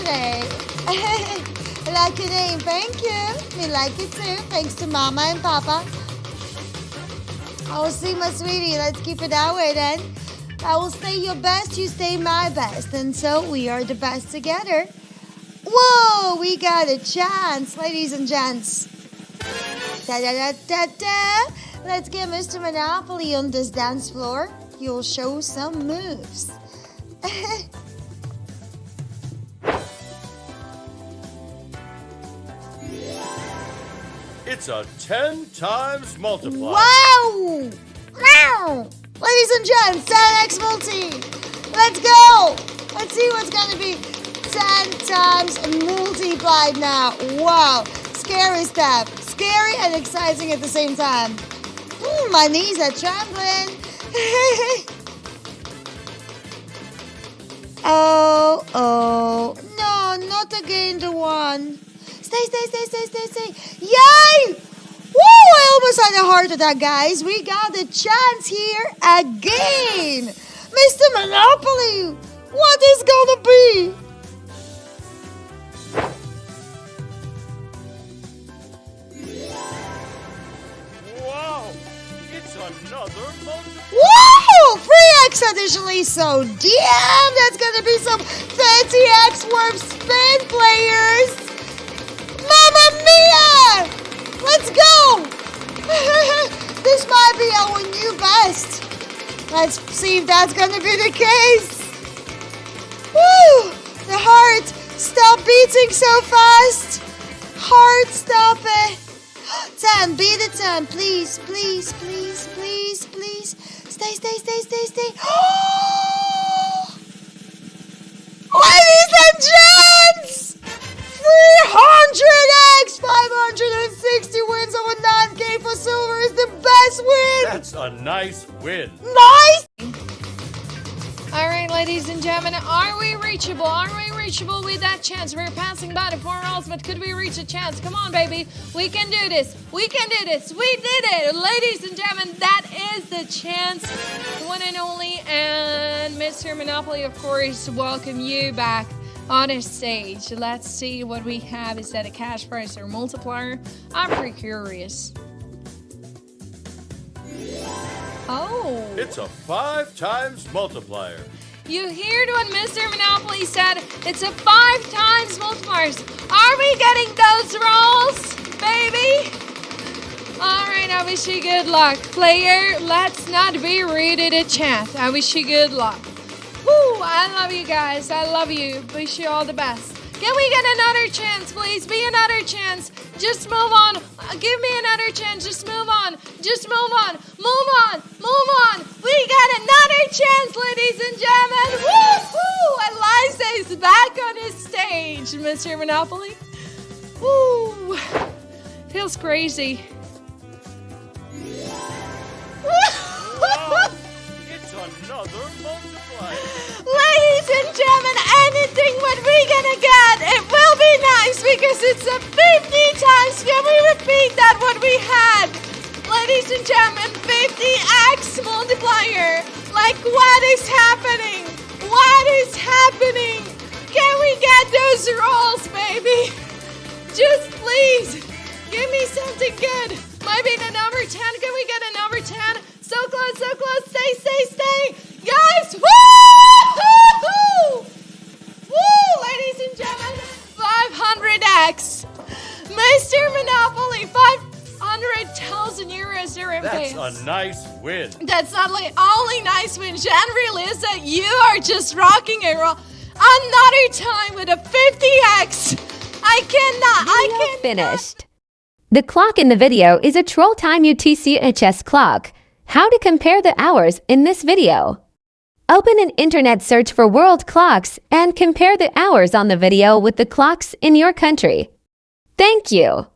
today. I like your name. Thank you. Me like it too. Thanks to Mama and Papa. Oh, see, my sweetie. Let's keep it that way then. I will stay your best. You stay my best. And so we are the best together. Whoa, we got a chance, ladies and gents. Da-da-da-da-da. Let's get Mr. Monopoly on this dance floor. He'll show some moves. It's a 10 times multiplier. Wow! Wow! Ladies and gents, 10x multi. Let's go. Let's see what's going to be 10 times multiplied now. Wow. Scary stuff. Scary and exciting at the same time. My knees are trembling. Oh. No, not again the one. Stay. Yay! Woo! I almost had a heart attack, guys. We got a chance here again. Mr. Monopoly, what is gonna be? Wow! It's another multiplier. Woo! 3x additionally, so damn, that's gonna be some 30x worth spin, players. Mamma mia! Let's go! This might be our new best. Let's see if that's gonna be the case. Woo! The heart, stop beating so fast. Heart, stop it. 10, beat it 10, please. Stay. Ladies and gents! 300x! 560 wins over 9k for silver is the best win! That's a nice win. Nice! All right, ladies and gentlemen, are we reachable? Are we reachable with that chance? We're passing by the 4 rolls, but could we reach a chance? Come on, baby. We can do this. We did it. Ladies and gentlemen, that is the chance. The one and only. And Mr. Monopoly, of course, welcome you back on the stage. Let's see what we have. Is that a cash prize or multiplier? I'm pretty curious. Oh. It's a 5 times multiplier. You heard what Mr. Monopoly said. It's a 5 times multipliers. Are we getting those rolls, baby? All right, I wish you good luck. Player, let's not be rude to the chat. I wish you good luck. Woo, I love you guys. I love you. Wish you all the best. Can we get another chance, please? Be another chance. Just move on. Give me another chance. Just move on. Move on. We got another chance, ladies and gentlemen. Woo-hoo! Eliza is back on his stage, Mr. Monopoly. Woo! Feels crazy. Wow! It's another multiplier. Ladies and gentlemen, anything what we're gonna get, it will be nice because it's a 50 times. Can we repeat that what we had? Ladies and gentlemen, 50x multiplier. Like, what is happening? Can we get those rolls, baby? Just please, give me something good. Maybe the number 10. Can we get a number 10? So close. Stay. Guys, woo! Woo, ladies and gentlemen, 500x. Mr. Monopoly, 500,000 euros are in That's base. a nice win. That's not the only nice win. January Lisa, you are just rocking and roll. Another time with a 50x. I cannot. Finished. The clock in the video is a Troll Time UTC-HS clock. How to compare the hours in this video. Open an internet search for world clocks and compare the hours on the video with the clocks in your country. Thank you.